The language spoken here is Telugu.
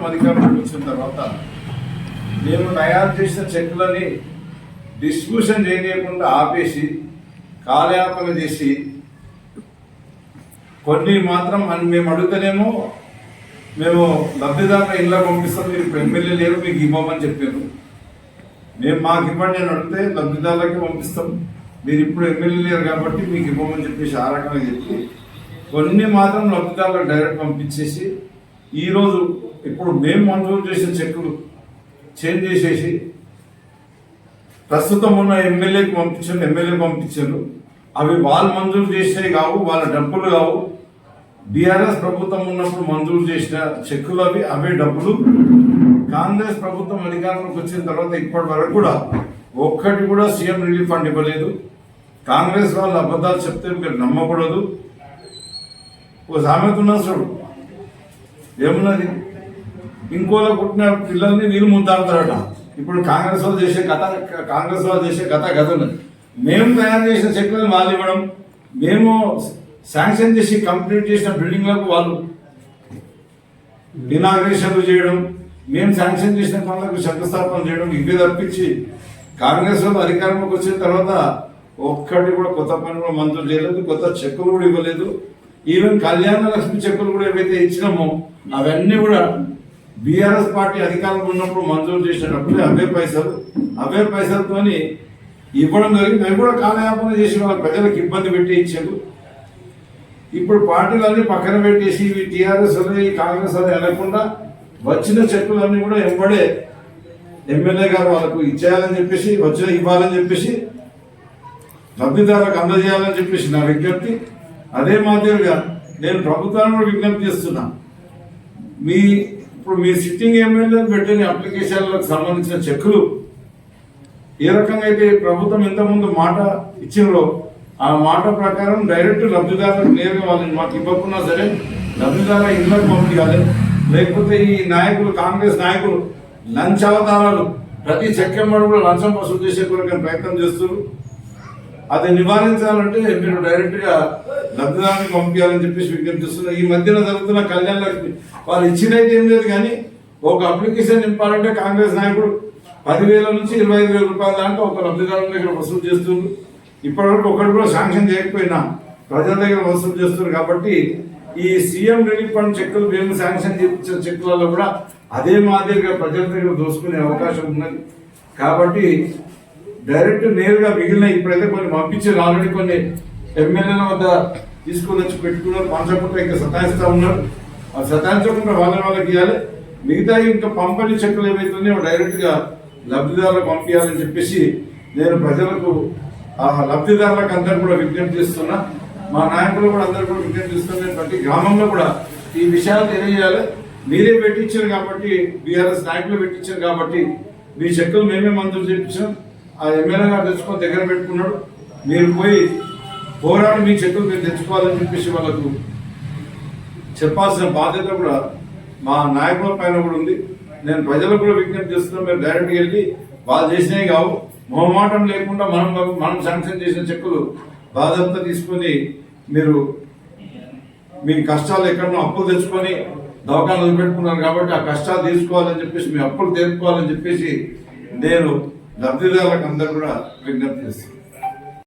అధికారంలోకి వచ్చిన తర్వాత నేను తయారు చేసిన చెక్కులని డిస్ట్రిబ్యూషన్ చేయకుండా ఆపేసి కాలయాపన చేసి కొన్ని మాత్రం మేము అడుగుతానేమో మేము లబ్ధిదారుల ఇళ్ళ పంపిస్తాం, మీరు ఎమ్మెల్యే లేరు మీకు ఇవ్వమని చెప్పాను. మేము మాకు ఇవ్వండి అని అడిగితే లబ్ధిదారులకి పంపిస్తాం, మీరు ఇప్పుడు ఎమ్మెల్యే లేరు కాబట్టి మీకు ఇవ్వమని చెప్పేసి ఆ రకంగా చెప్పి కొన్ని మాత్రం లబ్ధిదారులకు డైరెక్ట్ పంపించేసి ఈరోజు ఇప్పుడు మేము మంజూరు చేసిన చెక్కులు చేంజ్ చేసేసి ప్రస్తుతం ఉన్న ఎమ్మెల్యేకి పంపించారు. అవి వాళ్ళు మంజూరు చేసేవి కావు, వాళ్ళ డబ్బులు కావు. బీఆర్ఎస్ ప్రభుత్వం ఉన్నప్పుడు మంజూరు చేసిన చెక్కులు అవే డబ్బులు. కాంగ్రెస్ ప్రభుత్వం అధికారంలోకి వచ్చిన తర్వాత ఇప్పటి వరకు కూడా ఒక్కటి కూడా సీఎం రిలీఫ్ ఫండ్ ఇవ్వలేదు. కాంగ్రెస్ వాళ్ళు అబద్ధాలు చెప్తే మీరు నమ్మకూడదు. ఓ సామెత ఉన్నది చూడు, ఏమున్నది, ఇంకోలో పుట్టిన పిల్లల్ని వీళ్ళు ముద్దాడతారట. ఇప్పుడు కాంగ్రెస్ వాళ్ళు చేసే కథ ఉన్నది. మేము తయారు చేసిన చెక్కులను వాళ్ళు ఇవ్వడం, మేము శాంక్షన్ చేసి కంప్లీట్ చేసిన బిల్డింగ్లకు వాళ్ళు ఇనాగ్రేషన్లు చేయడం, మేము శాంక్షన్ చేసిన పనులకు శంకుస్థాపన చేయడం, ఇవే తప్పించి కాంగ్రెస్ వాళ్ళు అధికారంలోకి వచ్చిన తర్వాత ఒక్కటి కూడా కొత్త పని కూడా మంజూరు చేయలేదు, కొత్త చెక్కులు కూడా ఇవ్వలేదు. ఈవెన్ కళ్యాణ లక్ష్మి చెక్కులు కూడా ఏవైతే ఇచ్చినామో అవన్నీ కూడా బీఆర్ఎస్ పార్టీ అధికారంలో ఉన్నప్పుడు మంజూరు చేసినప్పుడు అవే పైసలతో ఇవ్వడం జరిగింది. అవి కూడా కాలయాపన చేసి వాళ్ళ ప్రజలకు ఇబ్బంది పెట్టి ఇచ్చారు. ఇప్పుడు పార్టీలన్నీ పక్కన పెట్టేసి ఇవి టీఆర్ఎస్ అని కాంగ్రెస్ అని అనకుండా వచ్చిన చెక్కులన్నీ కూడా ఎంబడే ఎమ్మెల్యే గారు వాళ్ళకు ఇచ్చేయాలని చెప్పేసి ఇవ్వాలని చెప్పేసి లబ్ధిదారులకు అందజేయాలని చెప్పేసి నా విజ్ఞప్తి. అదే మాదిరిగా నేను ప్రభుత్వాన్ని కూడా విజ్ఞప్తి చేస్తున్నా, ఇప్పుడు మీ సిట్టింగ్ ఎమ్మెల్యే పెట్టిన అప్లికేషన్లకు సంబంధించిన చెక్కులు ఏ రకంగా అయితే ప్రభుత్వం ఇంతకుముందు మాట ఇచ్చిందో ఆ మాట ప్రకారం డైరెక్ట్ లబ్ధిదారులకు నేరుగా వాళ్ళని మాకు ఇవ్వకున్నా సరే లబ్ధిదారుల ఇళ్ళకు పంపించాలి. లేకపోతే ఈ నాయకులు, కాంగ్రెస్ నాయకులు లంచ్ అవతారాలు ప్రతి చెక్కెమ్మడు కూడా లంచం వసూలు చేసే కొరకు ప్రయత్నం చేస్తున్నారు. అది నివారించాలంటే మీరు డైరెక్ట్గా లబ్ధిదారునికి పంపించాలని చెప్పేసి విజ్ఞప్తిస్తున్నారు. ఈ మధ్యన జరుగుతున్న కళ్యాణ లక్ష్మి వాళ్ళు ఇచ్చినైతే ఏం లేదు, కానీ ఒక అప్లికేషన్ నింపాలంటే కాంగ్రెస్ నాయకుడు 10,000 నుంచి 25,000 రూపాయల దాంట్లో ఒక లబ్ధిదారుల దగ్గర వసూలు చేస్తున్నారు. ఇప్పటివరకు ఒకటి కూడా శాంక్షన్ చేయకపోయినా ప్రజల దగ్గర వసూలు చేస్తున్నారు. కాబట్టి ఈ సీఎం రిలీఫ్ ఫండ్ చెక్కులు మేము శాంక్షన్ చేయించిన చెక్కులలో కూడా అదే మాదిరిగా ప్రజల దగ్గర దోసుకునే అవకాశం ఉన్నది. కాబట్టి డైరెక్ట్ నేరుగా మిగిలిన ఇప్పుడైతే కొన్ని పంపించారు, ఆల్రెడీ కొన్ని ఎమ్మెల్యేల వద్ద తీసుకొని వచ్చి పెట్టుకున్నారు, పంచకుండా ఇంకా సతాయిస్తూ ఉన్నారు. ఆ సతాయించకుండా వాళ్ళకి ఇవ్వాలి. మిగతా ఇంకా పంపని చెక్కులు ఏవైతున్నాయో డైరెక్ట్గా లబ్ధిదారులకు పంపించాలని చెప్పేసి నేను ప్రజలకు లబ్ధిదారులకు అందరూ కూడా విజ్ఞప్తి చేస్తున్నా. మా నాయకులు కూడా అందరూ కూడా విజ్ఞప్తి చేస్తున్నా. నేను ప్రతి గ్రామంలో కూడా ఈ విషయాలు తెలియజేయాలి. మీరే పెట్టించారు కాబట్టి, బీఆర్ఎస్ నాయకులు పెట్టించారు కాబట్టి మీ చెక్కులు మేమే మంజూరు చేయించాం. ఆ ఎమ్మెల్యే గారు తెచ్చుకొని దగ్గర పెట్టుకున్నాడు. మీరు పోయి పోరాడి మీ చెక్కులు మీరు తెచ్చుకోవాలని చెప్పేసి వాళ్ళకు చెప్పాల్సిన బాధ్యత కూడా మా నాయకుల పైన కూడా ఉంది. నేను ప్రజలకు కూడా విజ్ఞప్తి చేస్తున్నాను, మీరు డైరెక్ట్గా వెళ్ళి వాళ్ళు చేసినవి కావు, మొహమాటం లేకుండా మనం శాంక్షన్ చేసిన చెక్కులు బాధ్యత తీసుకొని మీరు మీ కష్టాలు ఎక్కడో అప్పులు తెచ్చుకొని దవాఖాన వదిలిపెట్టుకున్నారు కాబట్టి ఆ కష్టాలు తీసుకోవాలని చెప్పేసి మీ అప్పులు తీర్చుకోవాలని చెప్పేసి నేను లబ్ధిదారులకు అందరూ కూడా విజ్ఞప్తి చేస్తున్నాను.